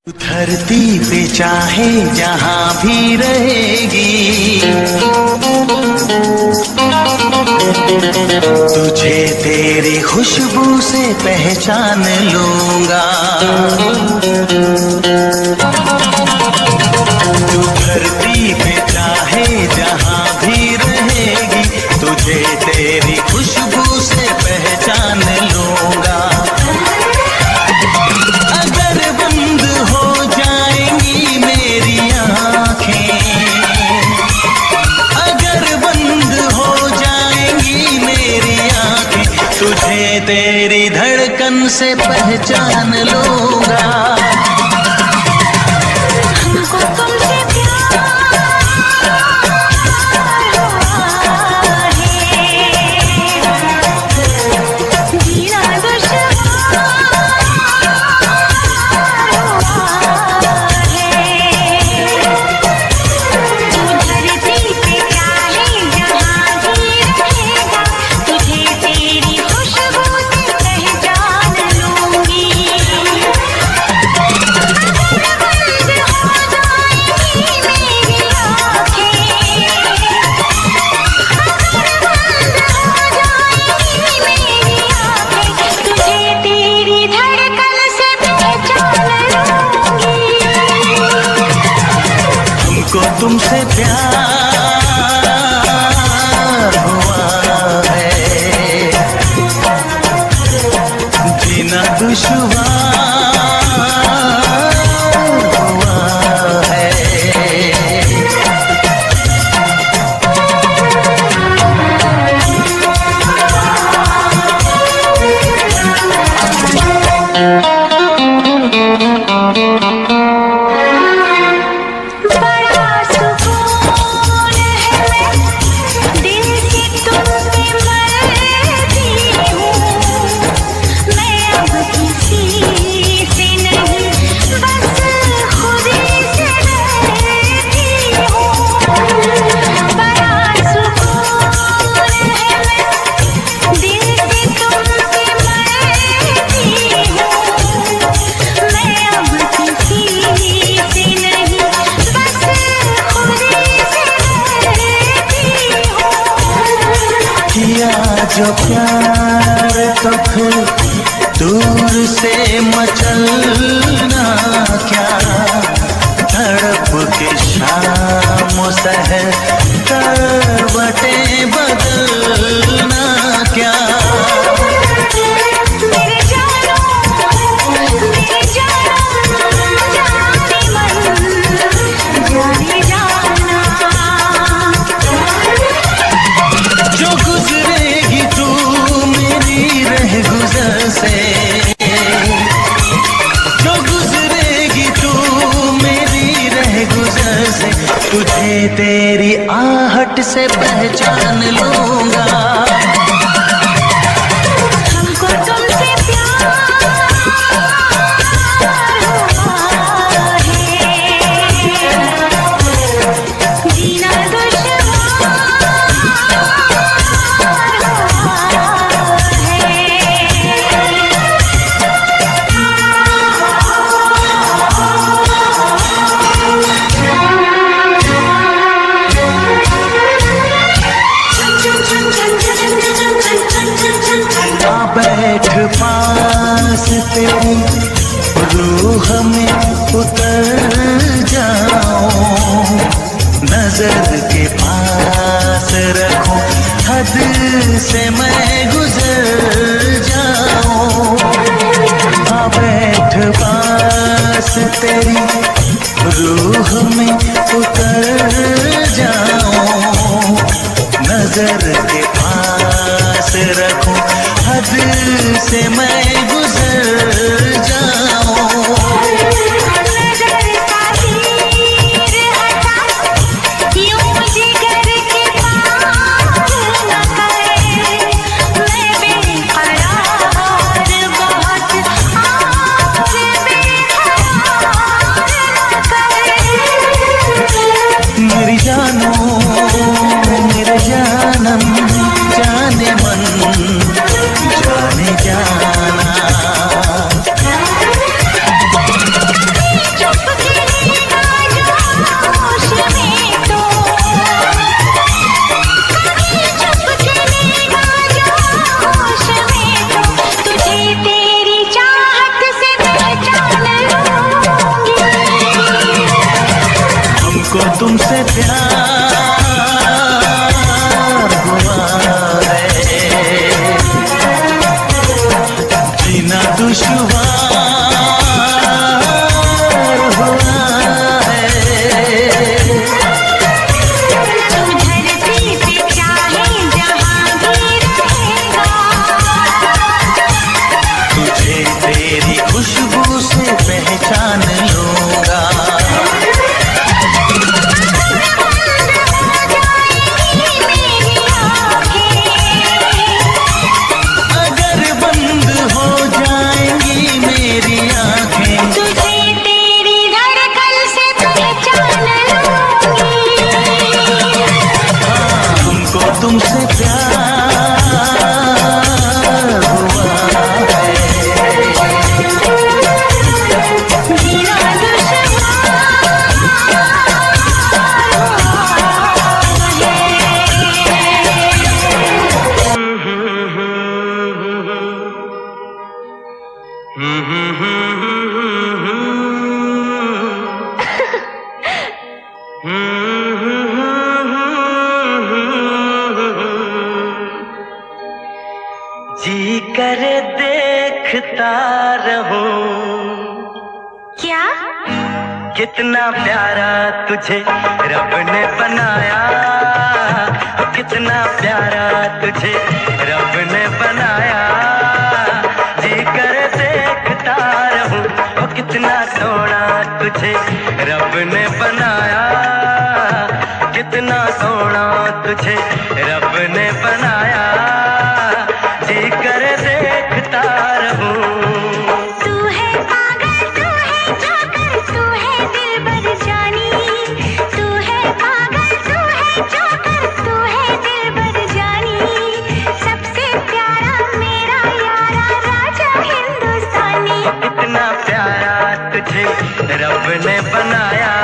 धरती पे चाहे जहाँ भी रहेगी, तुझे तेरी खुशबू से पहचान लूंगा। तू धरती पे चाहे जहाँ भी रहेगी, तुझे तेरी खुशबू से पहचान लूंगा। अगर बंद हो जाएंगी मेरी आँखें, अगर बंद हो जाएंगी मेरी आँखें, तुझे तेरी धड़कन से पहचान लूंगा। तुमसे प्यार हुआ है, जीना दुश्वार हुआ है। जो प्यार तो फिर दूर से मचलना क्या, तड़प के शाम सहर करवटें बदलना क्या। जो गुजरेगी तू मेरी रह गुजर से, तुझे तेरी आहट से पहचान लूंगा। बैठ पास तेरी रूह में उतर जाऊं, नजर के पास रखूं, हद से मैं गुजर जाऊं। बैठ पास तेरी रूह में उतर जाऊं, नजर के पास रखूं, हद से मैं गुजर जाऊं। मेरी जानो मेरे जानम जाने मन जाने जाना, तुमसे प्यार हुआ है, जीना दुश्वार हुआ है। तू धरती पे चाहे जहाँ भी रहेगा, तुझे तेरी खुशबू से पहचान लूंगा। अगर बंद हो जाएंगी मेरी आंखें, तुझे तेरी धड़कन से पहचान लूंगी। हमको तुमसे प्यार हुआ है, जीना जी करे देखता रहूं, क्या? कितना प्यारा तुझे रब ने बनाया, कितना प्यारा तुझे रब ने बनाया। जी करे देखता रहूं, ओ कितना सोना तुझे रब ने बनाया, कितना सोना तुझे रब ने बनाया। जी करे देखता रहूं। तू है पागल, तू है जोकर, तू है दिलबर जानी। तू है पागल, तू है जोकर, तू है दिलबर जानी। सबसे प्यारा मेरा यारा राजा हिंदुस्तानी। कितना प्यारा तुझे रब ने बनाया,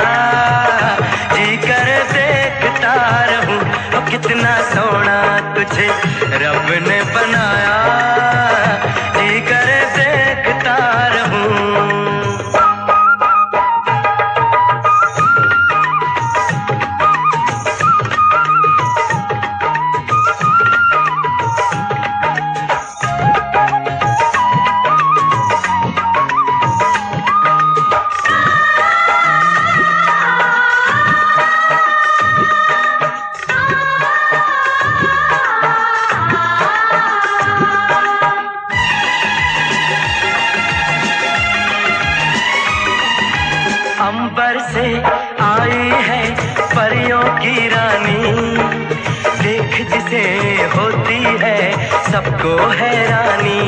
जी कर देखता रहूं। ओ कितना सोना तुझे रब ने बनाया, जी कर देखता रहूं। अंबर से आई है परियों की रानी, देख जिसे होती है सबको हैरानी।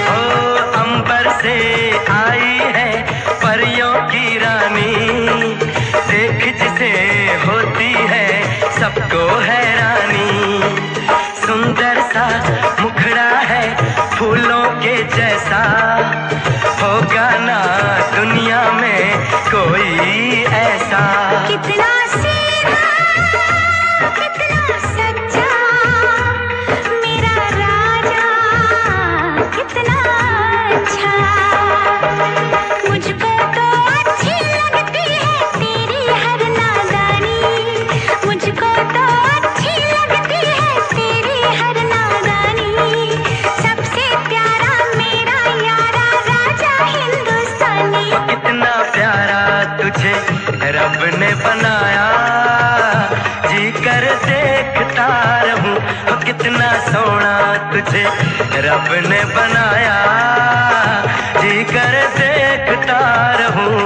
ओ अंबर से आई है परियों की रानी, देख जिसे होती है सबको हैरानी। सुंदर सा मुखड़ा है फूलों के जैसा, होगा ना दुनिया में कोई ऐसा। कितना सीधा, कितना सच्चा मेरा राजा, कितना अच्छा। मुझको तो अच्छी लगती है तेरी हर नादानी। मुझको तो अच्छी लगती है तेरी हर नादानी। सबसे प्यारा मेरा यारा राजा हिंदुस्तानी। कितना प्यारा तुझे रब ने बनाया, जी कर देखता रहूं। ओ कितना सोना तुझे रब ने बनाया, जी कर देखता रहूं।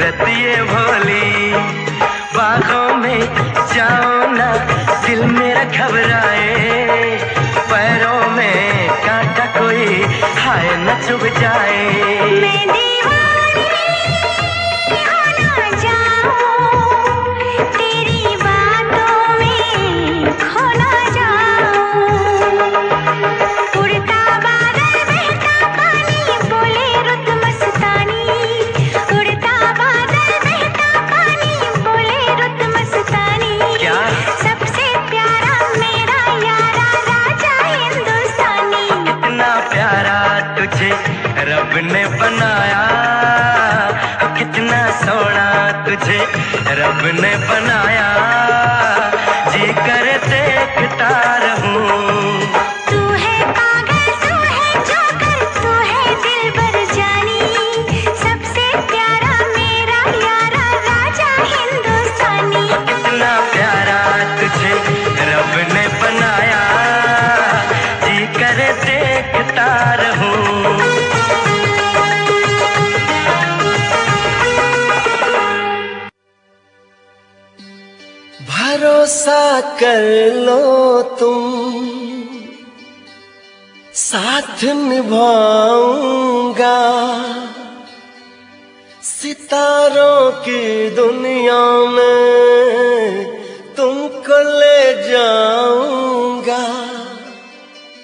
सूरत ये भोली। बागों में जाओ ना दिल मेरा घबराए, पैरों में कांटा कोई हाय न चुभ जाए। मैं दीवानी हो ना जाऊं, तेरी बातों में खो ना जाऊं। उड़ता बादल बहता पानी बोले रुत मस्तानी, उड़ता बादल बहता पानी बोले रुत मस्तानी। क्या? सबसे प्यारा मेरा यारा राजा हिंदुस्तानी। कितना प्यारा तुझे रब ने बनाया, कितना सोना तुझे रब ने बनाया, जी कर देखता रहूं। तू है पागल तू है जोकर तू है दिलबर जानी, सबसे प्यारा मेरा यारा राजा हिंदुस्तानी। कितना प्यारा तुझे रब ने बनाया, जी कर देखता रहूं। भरोसा कर लो तुम, साथ निभाऊंगा, सितारों की दुनिया में तुमको ले जाऊंगा।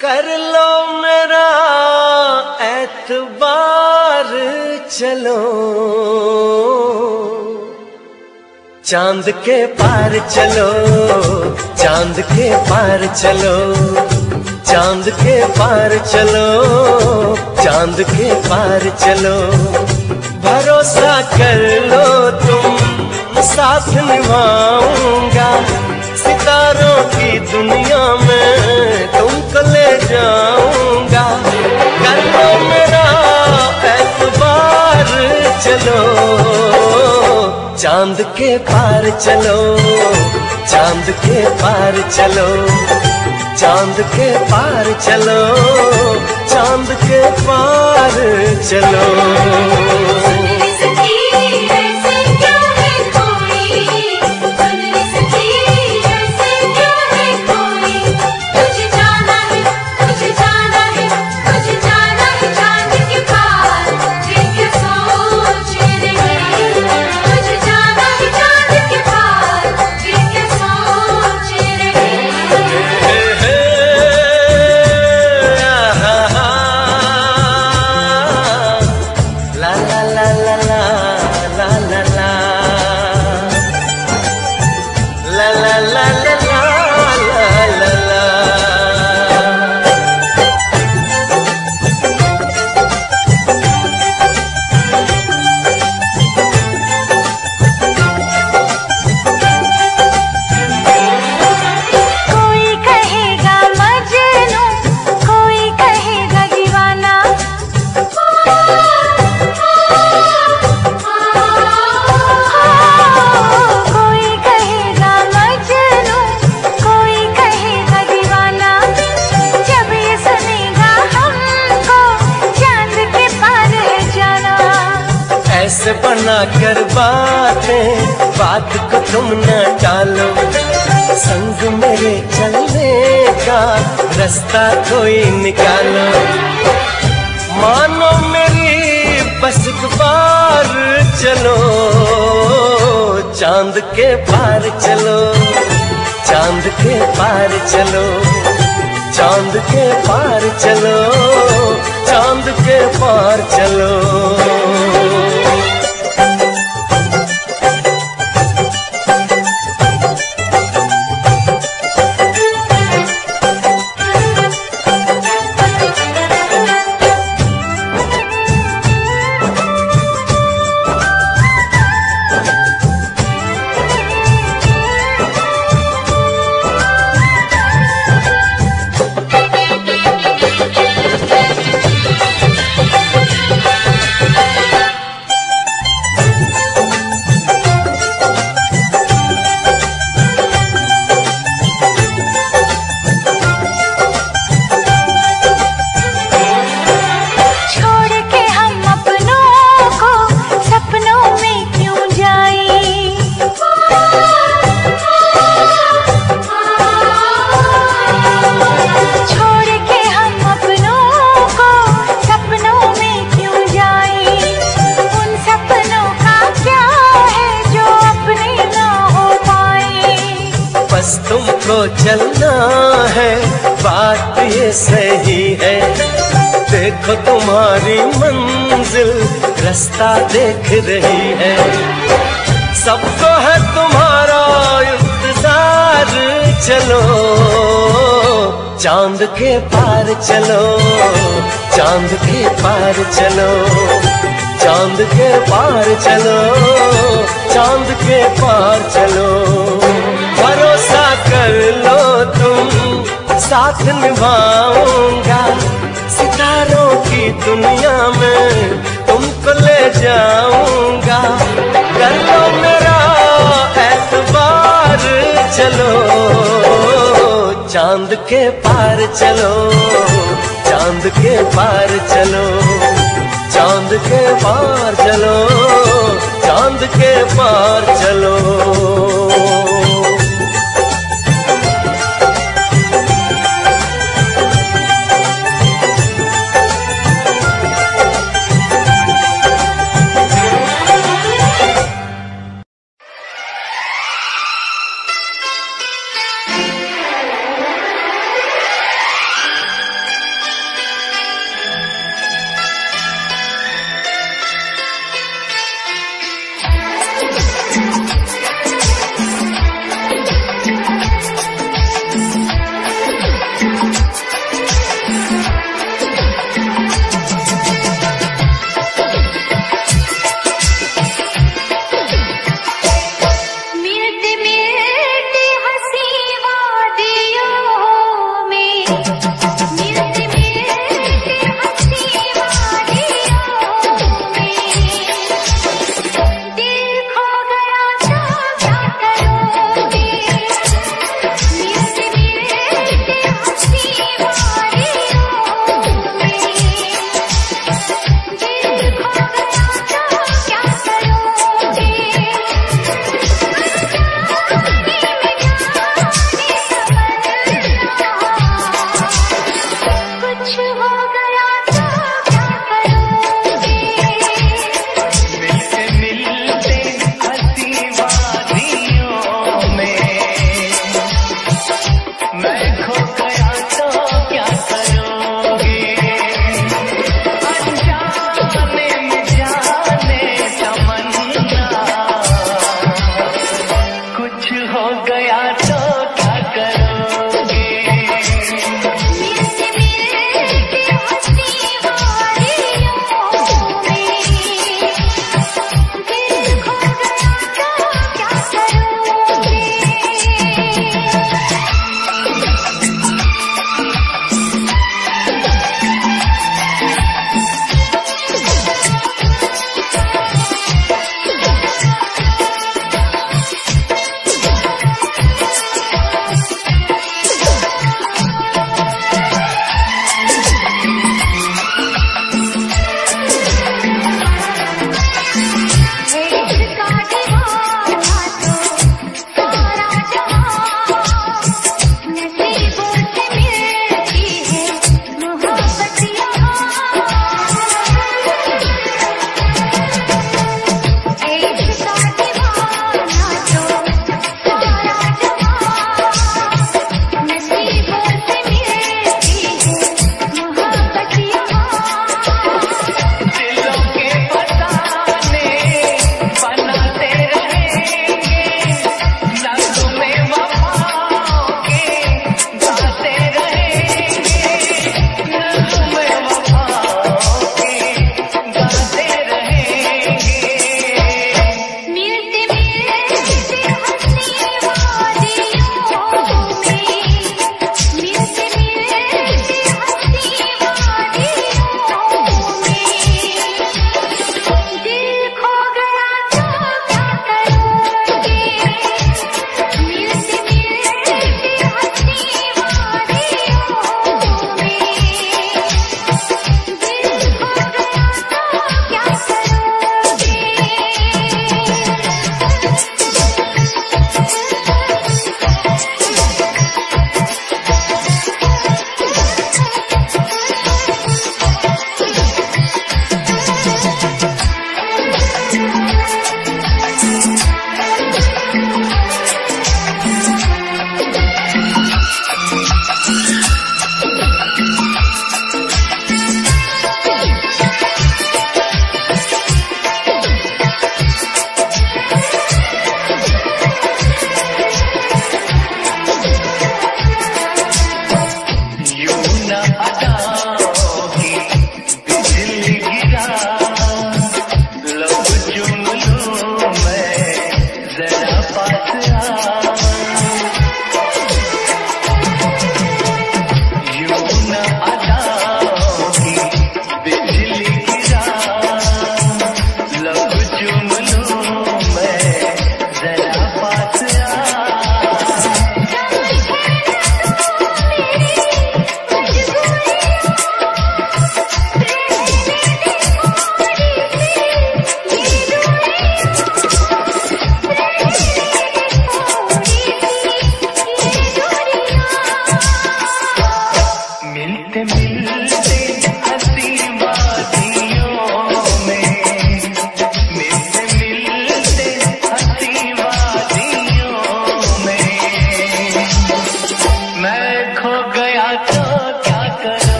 कर लो मेरा एतबार चलो, चांद के पार चलो, चांद के पार चलो, चांद के पार चलो, चांद के पार चलो। भरोसा कर लो तुम, साथ निभाऊंगा, सितारों की दुनिया में तुमको ले जाऊंगा। कर लो मेरा एतबार चलो, चांद के पार चलो, चांद के पार चलो, चांद के पार चलो, चांद के पार चलो। ऐसे बना कर बातें, बात को तुम न टालो, संग मेरे चलने का रास्ता कोई निकालो। मानो मेरी बस एक बार चलो, चांद के पार चलो, चांद के पार चलो, चांद के पार चलो, चांद के पार चलो। तुमको चलना है, बात ये सही है। देखो तुम्हारी मंजिल रास्ता देख रही है। सबको है तुम्हारा इंतजार, चलो चांद के पार चलो, चांद के पार चलो, चांद के पार चलो, चांद के पार चलो। भरोसा कर लो तुम, साथ निभाऊंगा, सितारों की दुनिया में तुमको ले जाऊंगा। कर लो मेरा एतबार, चलो चांद के पार चलो, चांद के पार चलो, चांद के पार चलो, चांद के पार चलो।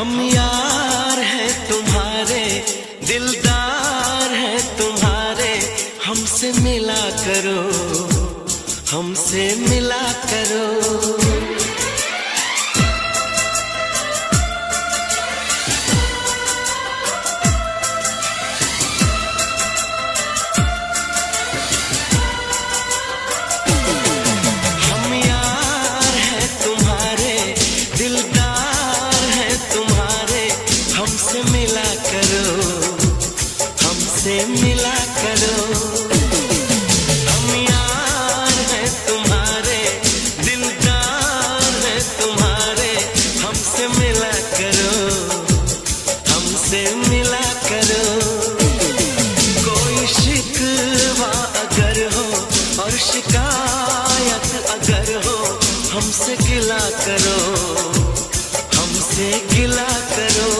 हम यार हैं तुम्हारे, दिलदार हैं तुम्हारे, हमसे मिला करो, हमसे मिला करो। हमसे मिला करो, हम यार हैं तुम्हारे, दिलदार हैं तुम्हारे, हमसे मिला करो, हमसे मिला करो। कोई शिकवा अगर हो और शिकायत अगर हो, हमसे गिला करो, हमसे गिला करो।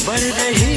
बढ़ रही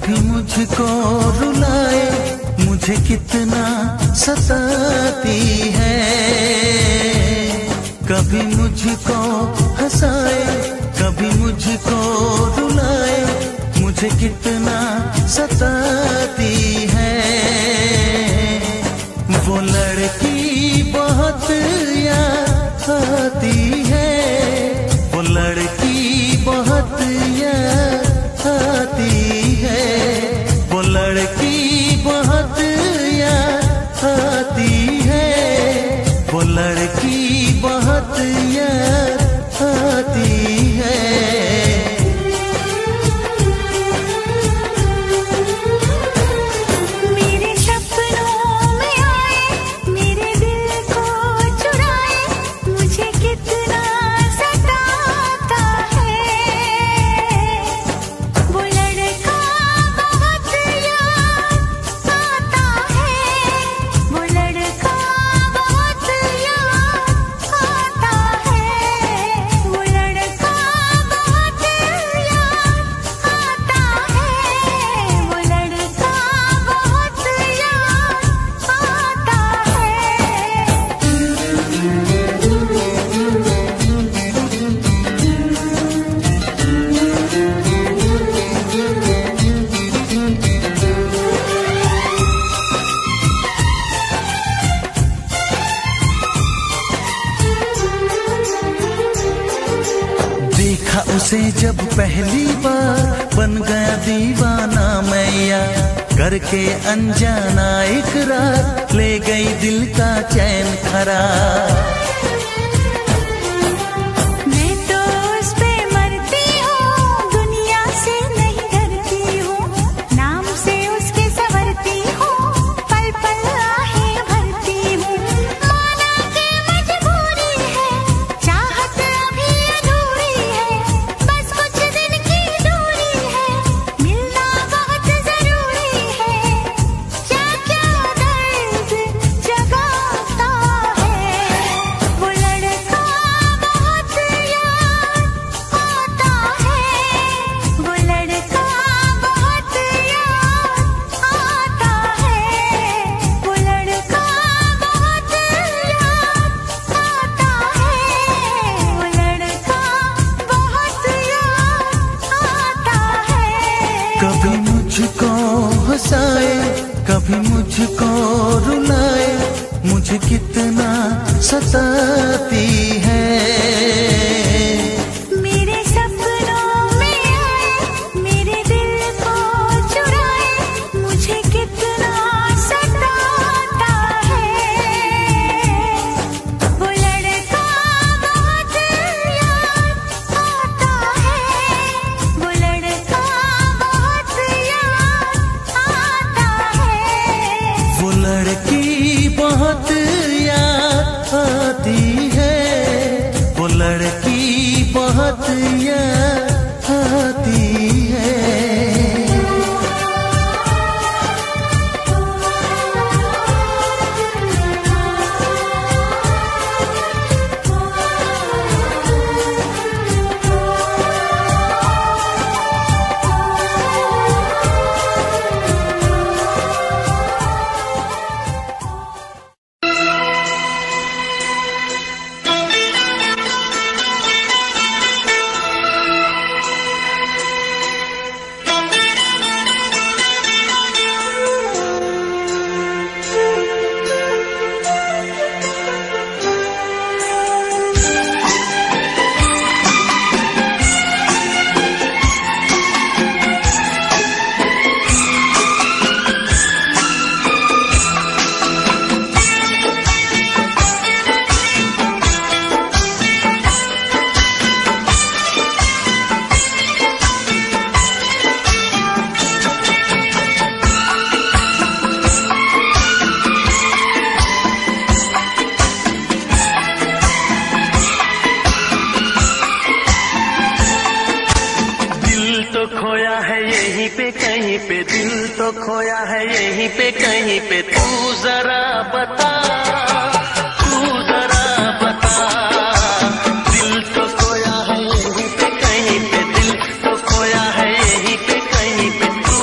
कभी मुझको रुलाए, मुझे कितना सताती है। कभी मुझको हंसाए, कभी मुझको रुलाए, मुझे कितना सताती है। वो लड़की बहुत याद आती है, वो लड़की बहुत याद आती है, वो लड़की बहुत याद आती है, वो लड़की बहुत याद आती है। मेरे सपनों में आए, मेरे दिल को चुराए, मुझे कितना सताता है। वो लड़का बहुत याद आता है, वो लड़का बहुत याद आता है, वो लड़का बहुत याद आता है, वो लड़का बहुत याद आता देखा उसे जब पहली बार, बन गया दीवाना मैया, करके अनजाना इकरार, ले गई दिल का चैन करार। मैं तो उस पे मरती हूँ, दुनिया से नहीं डरती हूँ, नाम से उसके संवरती हूँ, पल पल आहें भरती हूँ। माना कि मजबूरी है, चाहत अभी अधूरी है, बस कुछ दिन की दूरी है, मिलना बहुत जरूरी है। क्या क्या दर्द जगाता है, वो लड़का बहुत याद आता है, वो लड़का बहुत याद आता है, वो लड़का बहुत याद आता है, वो लड़का बहुत याद आता है। कभी मुझको हंसाए, कभी मुझको रुलाए, मुझे कितना सताती है। मेरे सपनों में आए, मेरे दिल को चुराए, मुझे कितना सताता है। वो लड़का बहुत याद आता है, वो लड़का बहुत याद आता है। वो लड़की बहुत याद आती है, वो लड़की बहुत याद आती है। खोया है यहीं पे कहीं पे, तू जरा बता, तू जरा बता। दिल तो खोया है यहीं पे कहीं पे, दिल तो खोया है यहीं पे कहीं पे, तू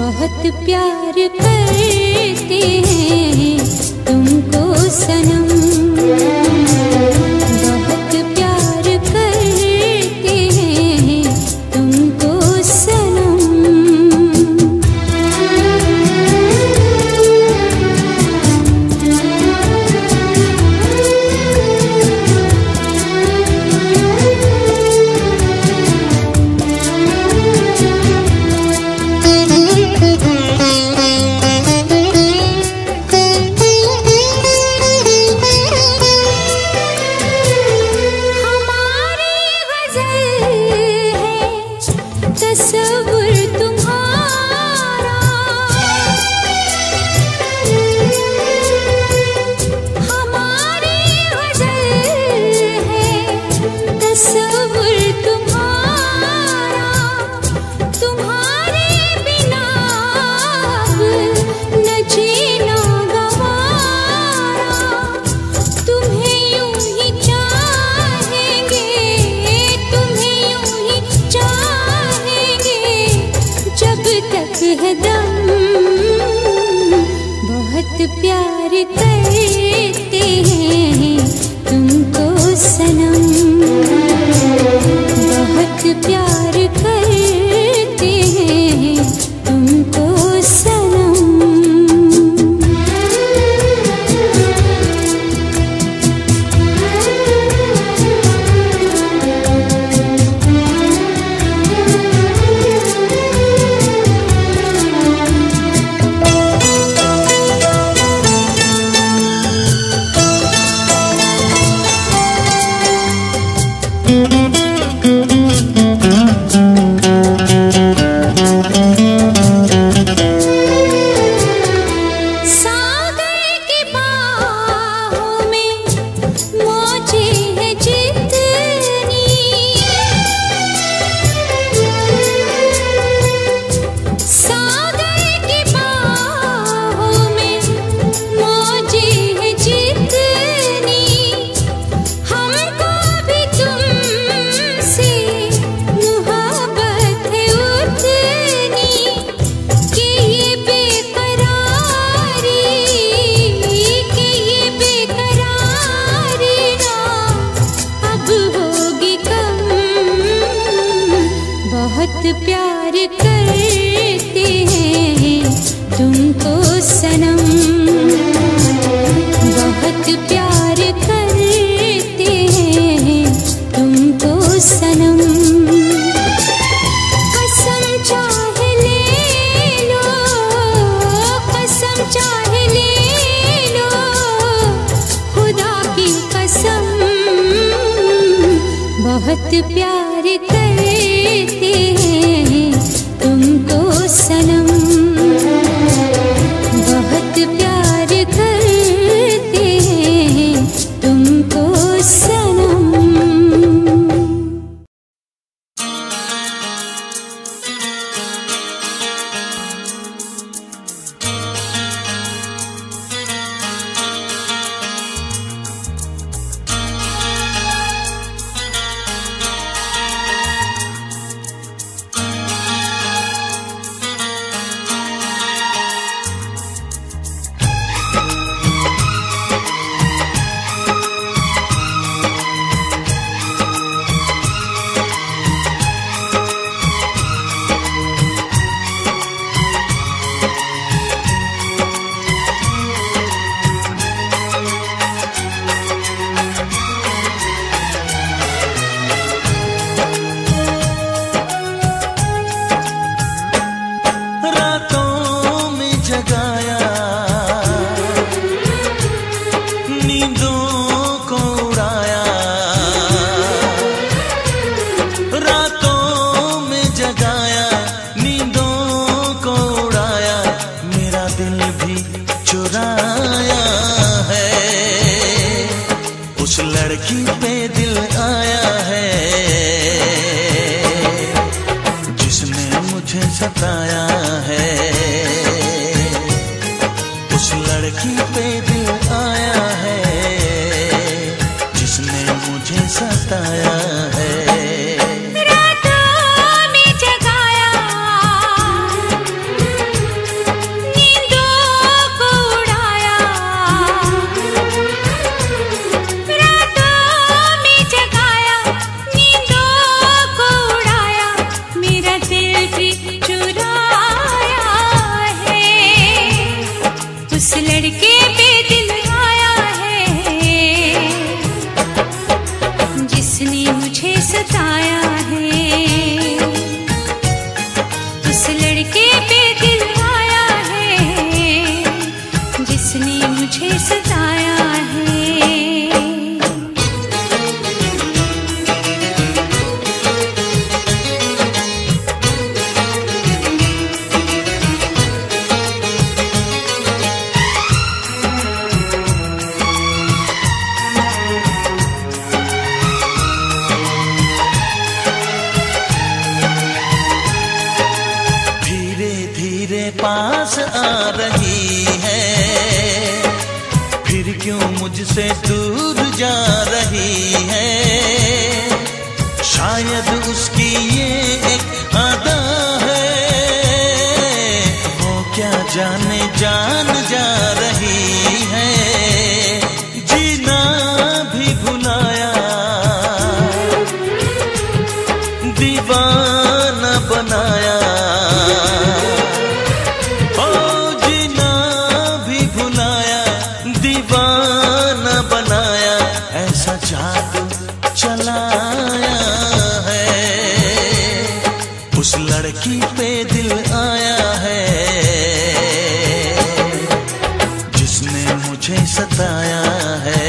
बहुत प्यार करते हैं तुमको सनम, बहुत प्यार करते हैं तुमको सनम। प्यार करते हैं तुमको सनम, बहुत प्यार करते हैं तुमको सनम। प्यार करते हैं तुमको सनम, बहुत प्यार करते हैं तुमको सनम। कसम चाहे ले लो, कसम चाहे ले लो, खुदा की कसम, बहुत प्यार करते हैं तुमको सनम, बहुत प्यार करते हैं तुमको सनम। लड़की पे दिल आया है जिसने मुझे सताया है, उस लड़की पे दिल आया है जिसने मुझे सताया है। रातों में जगाया, सताया है। उस लड़के पे दिल आया है जिसने मुझे सताया है। पास आ रही है, फिर क्यों मुझसे दूर जा रही है। शायद उसकी ये एक अदा है, वो क्या जाने जान जा रही है। जीना भी भुलाया, दीवाना बनाया। चलाया है उस लड़की पे दिल आया है जिसने मुझे सताया है।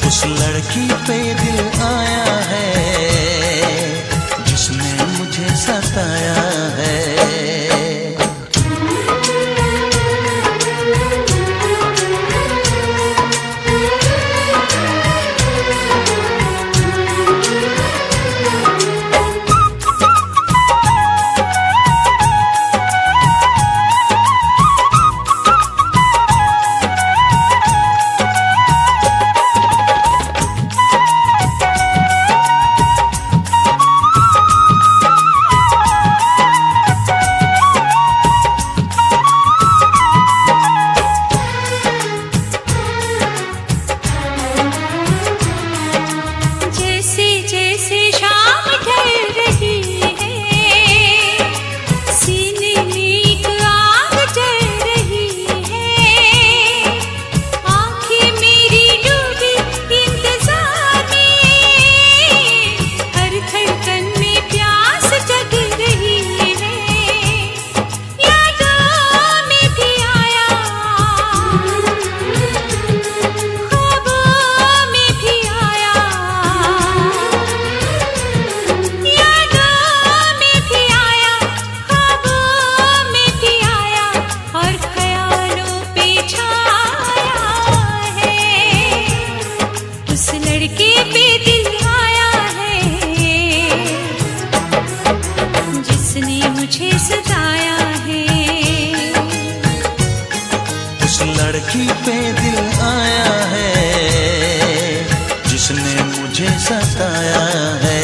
उस लड़की पे दिल आया है जिसने मुझे सताया है। लड़की पे दिल आया है जिसने मुझे सताया है।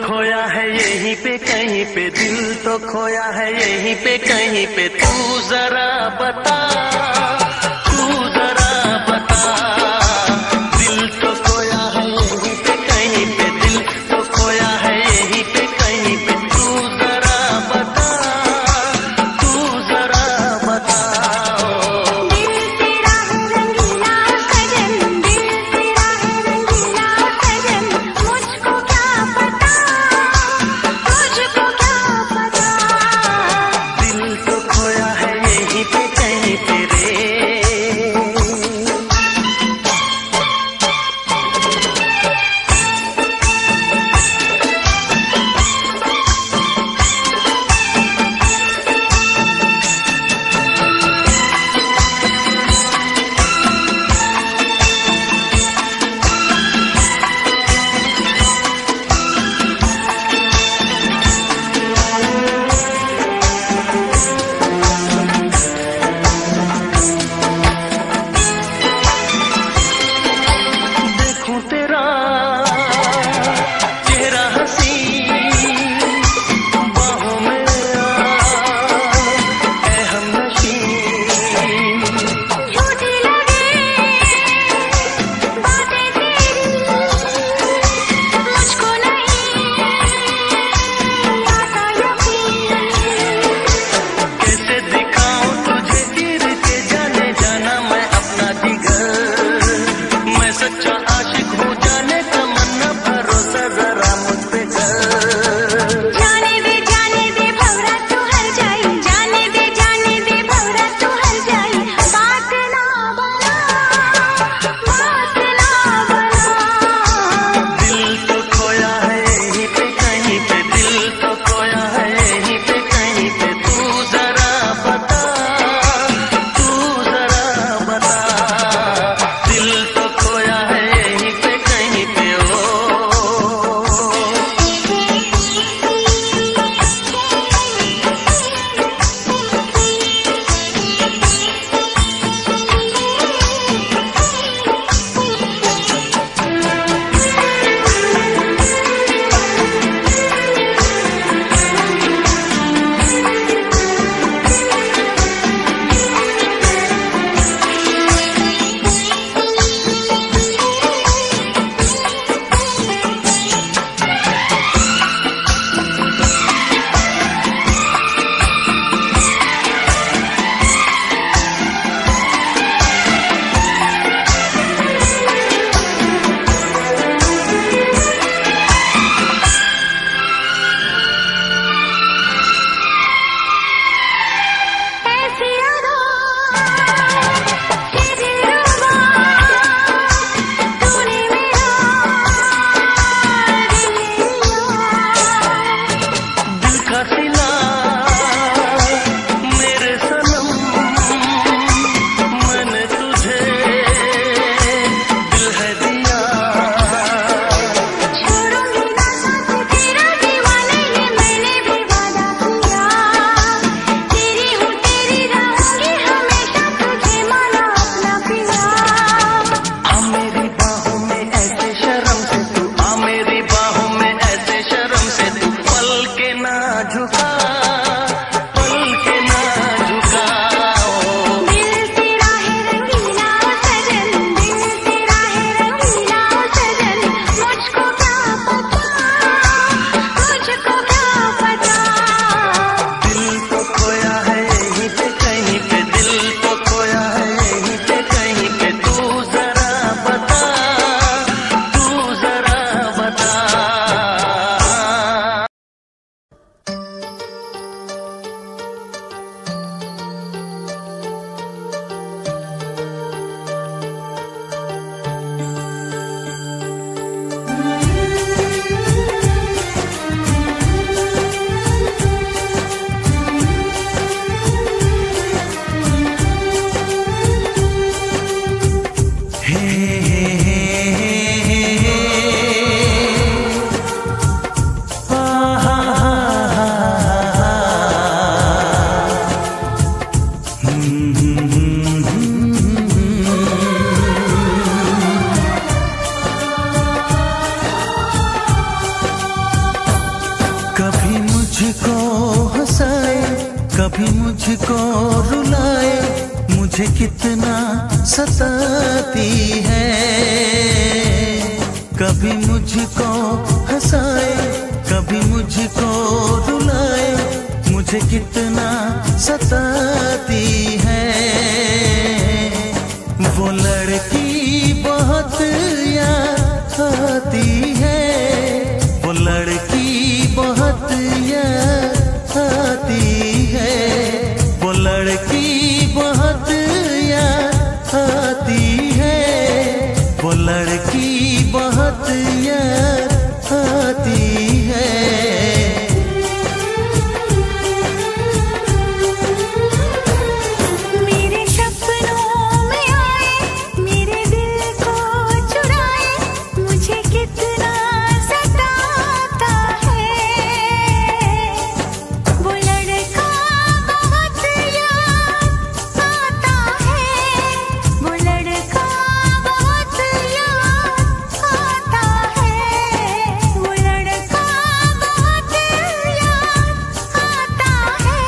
खोया है यहीं पे कहीं पे, दिल तो खोया है यहीं पे कहीं पे। तू जरा बता, तू जरा बता, दिल तो खोया है यहीं पे कहीं पे, दिल तो खोया है यहीं पे कहीं पे। तू जरा बता, तू जरा बता। दिल तेरा रंगीला मेरी बाहों में ऐसे शर्म से तू पल के ना झुका, पल के ना झुका। दिल तेरा है रंगीला सजन, दिल तेरा है रंगीला सजन, मुझको क्या पता, मुझको क्या पता। दिल तो खोया है यहीं पे कहीं पे, दिल तो खोया है यहीं पे कहीं पे, तू जरा बता, तू जरा बता। कभी मुझको हंसाए, कभी मुझको रुलाए, मुझे कितना सताती है। कभी मुझको हंसाए, कभी मुझको रुलाए, मुझे कितना सताती है। वो लड़की बहुत याद आती है, वो लड़की बहुत याद आती है, वो लड़की बहुत याद आती है, वो लड़की बहुत याद आती है। मेरे सपनों में आए, मेरे दिल को चुराए, मुझे कितना सताता है। वो लड़का बहुत याद आता है, वो लड़का बहुत याद आता है, वो लड़का बहुत याद आता है,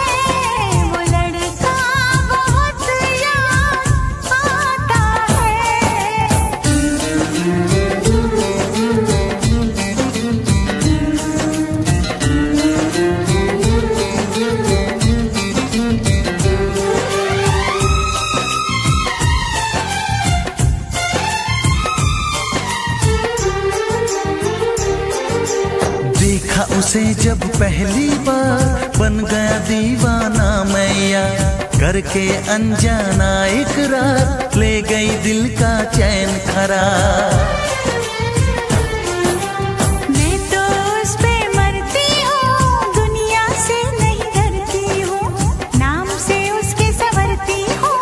वो लड़का बहुत याद आता देखा उसे जब पहली बार, बन गया दीवाना मैया, करके अनजाना इकरार, ले गई दिल का चैन करार। मैं तो उस पे मरती हूँ, दुनिया से नहीं डरती हूँ, नाम से उसके संवरती हूँ,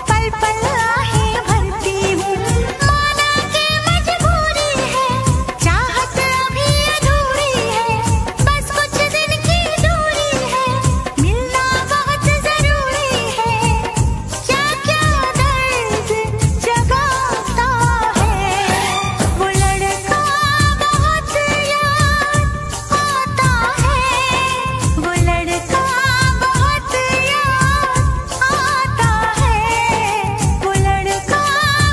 पल पल आहें भरती हूँ। माना कि मजबूरी है, चाहत अभी अधूरी है, बस कुछ दिन की दूरी है, मिलना बहुत जरूरी है। क्या क्या दर्द जगाता है, वो लड़का बहुत याद आता है, वो लड़का बहुत याद आता है, वो लड़का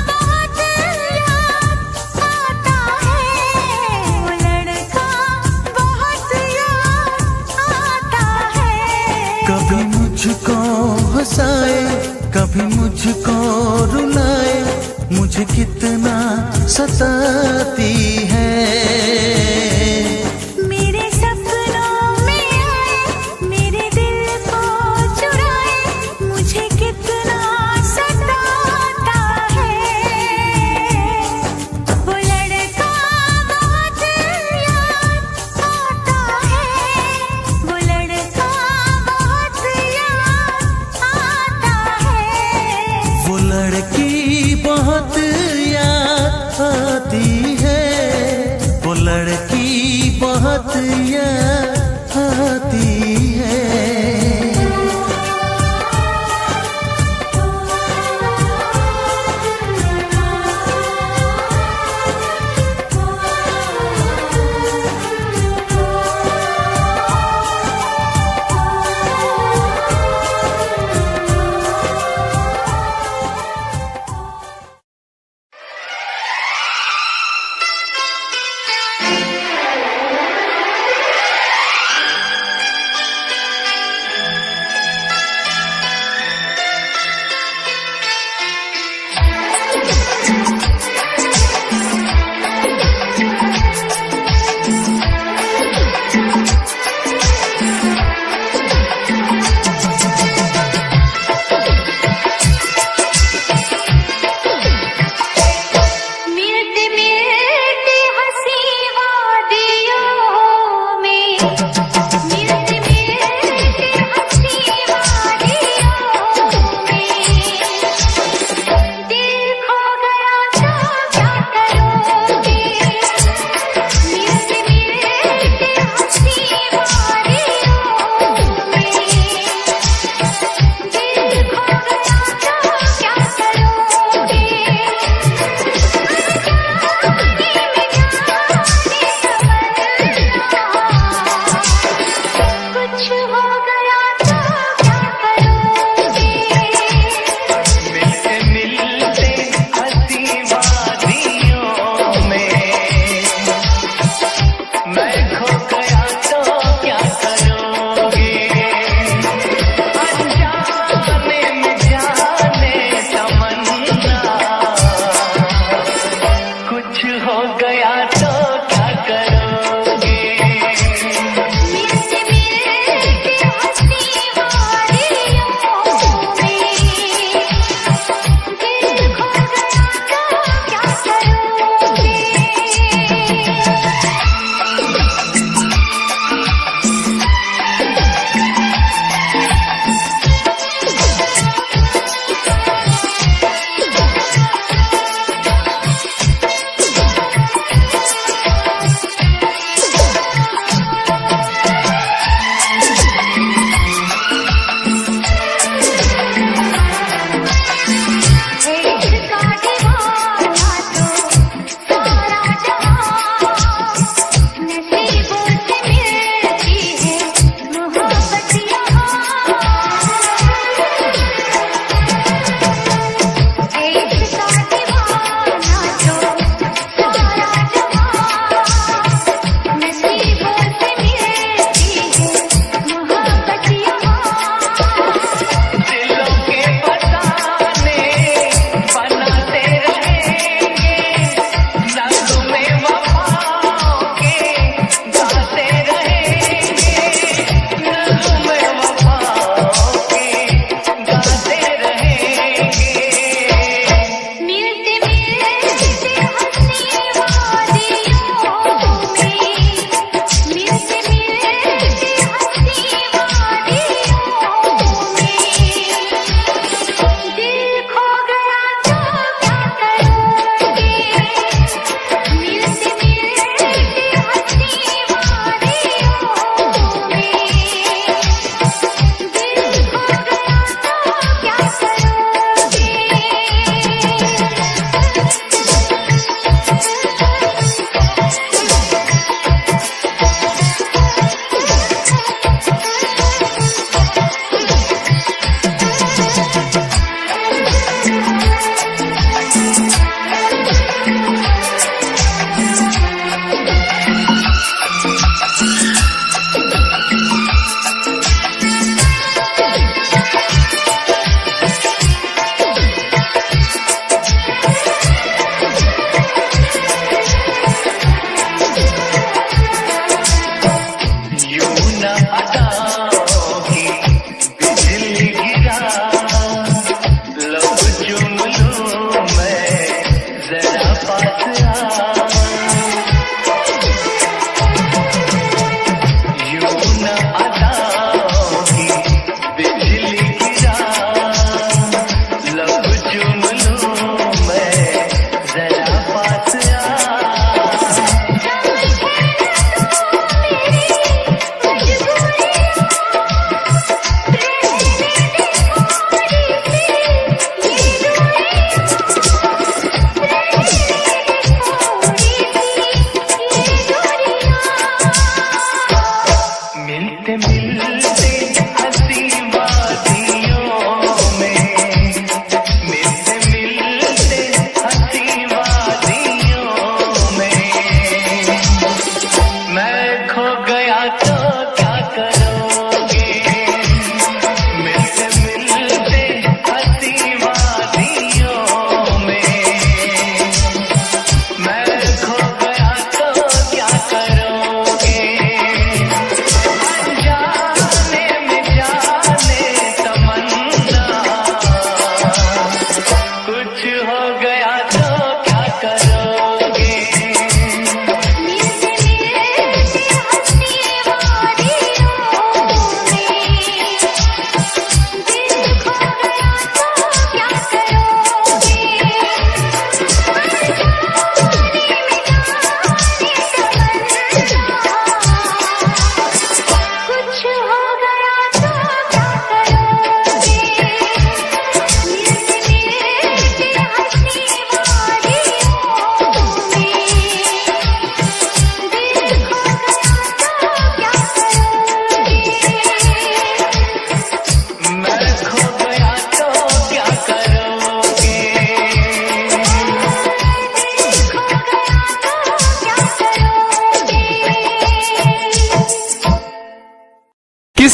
बहुत याद आता है, वो लड़का बहुत याद आता है। कभी मुझको हंसाए, कभी मुझको रुलाए, मुझे कितना सताती है। मेरे सपनों में आए, मेरे दिल को चुराए, मुझे कितना सताता है। वो लड़का बहुत याद आता है, वो लड़का बहुत याद आता है। वो लड़की बहुत याद आती है, वो लड़की बहुत याद आती है।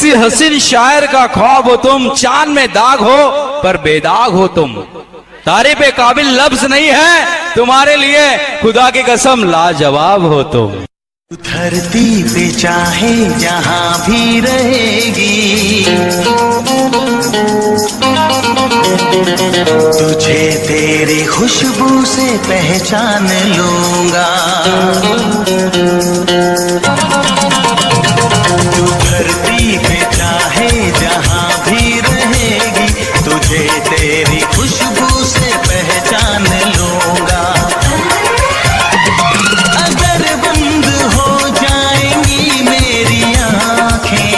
किसी हसीन शायर का ख्वाब हो तुम, चांद में दाग हो पर बेदाग हो तुम। तारीफ पे काबिल लफ्ज नहीं है तुम्हारे लिए, खुदा की कसम लाजवाब हो तुम। धरती पे चाहे जहां भी रहेगी, तुझे तेरी खुशबू से पहचान लूंगा। तू धरती पे चाहे जहां भी रहेगी, तुझे तेरी खुशबू से पहचान लूंगा। अगर बंद हो जाएंगी मेरी आँखें,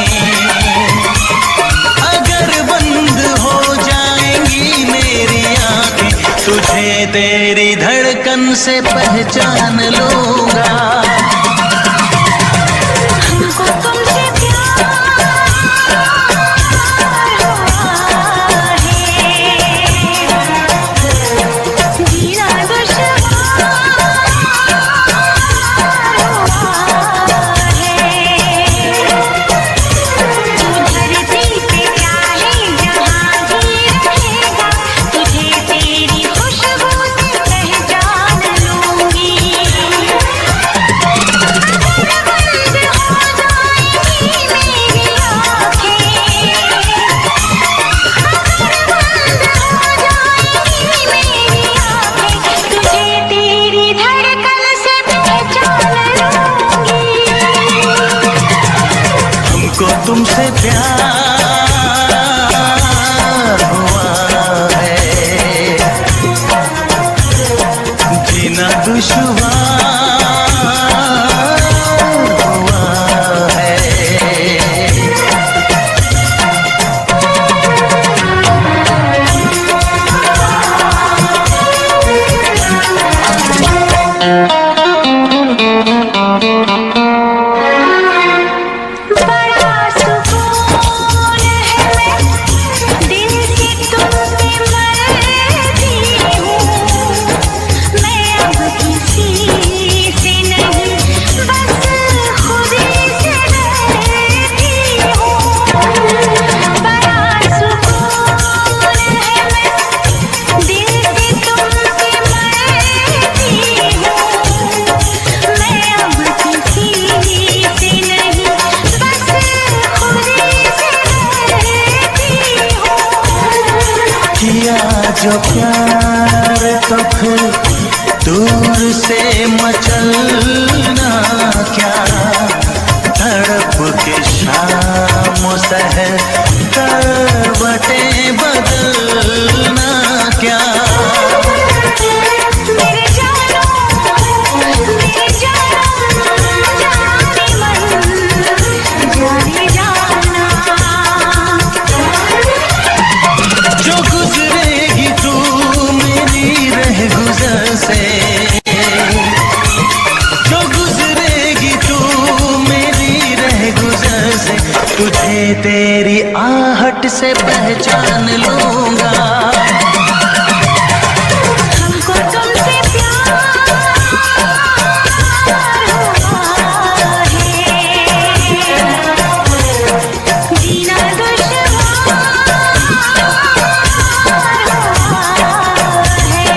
अगर बंद हो जाएंगी मेरी आँखें, तुझे तेरी धड़कन से पहचान लूंगा। हमको तुमसे प्यार हुआ है, जीना दुश्वार हुआ है। तू धरती पे चाहे जहां भी रहेगा, तुझे तेरी खुशबू से पहचान लूंगी। हमको तुमसे प्यार हुआ है, जीना दुश्वार हुआ है। बड़ा सुकून है, मैं दिल से तुम पे मरती हूँ। मैं अब किसी से नहीं, बस खुदी से डरती हूँ। बड़ा सुकून है, मैं दिल से तुम पे मरती हूँ। मैं अब किसी से नहीं, बस खुदी से डरती हूँ। किया जो प्यार तो फिर दूर से मचलना क्या, तड़प के शाम सहर करवटें बदलना क्या। मेरे जानो जाने मन जाने जाना। जो गुजरेगी तू मेरी रह गुजर से, जो गुजरेगी तू मेरी रह गुजर से, तुझे तेरी आहट से पहचान लूंगा। हमको तुमसे प्यार हुआ है, जीना दुश्वार हुआ है।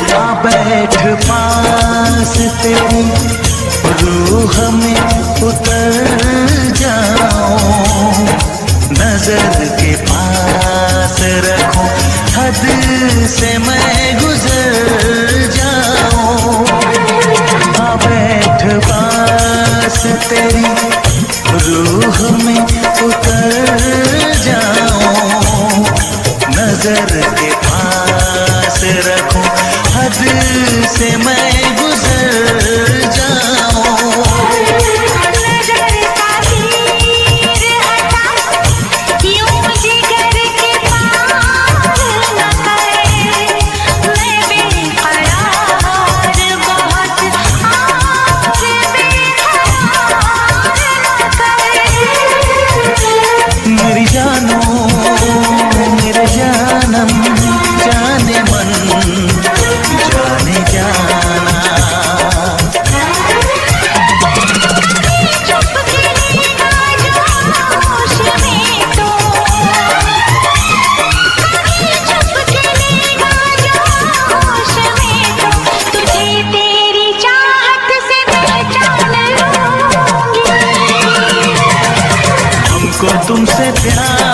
आ बैठ पास तेरी रूह में उतर जाऊं, नजर के पास रखूं, हद से मैं गुजर जाऊं। आ बैठ पास तेरी रूह में उतर जाऊं, नजर के पास रखूं, हद से मैं गुजर जाऊं। नजर का तीर हटा, यूं जिगर के पार न कर। मैं बेकरार बहुत, आज बेकरार न कर। मेरी जान तुमसे प्यार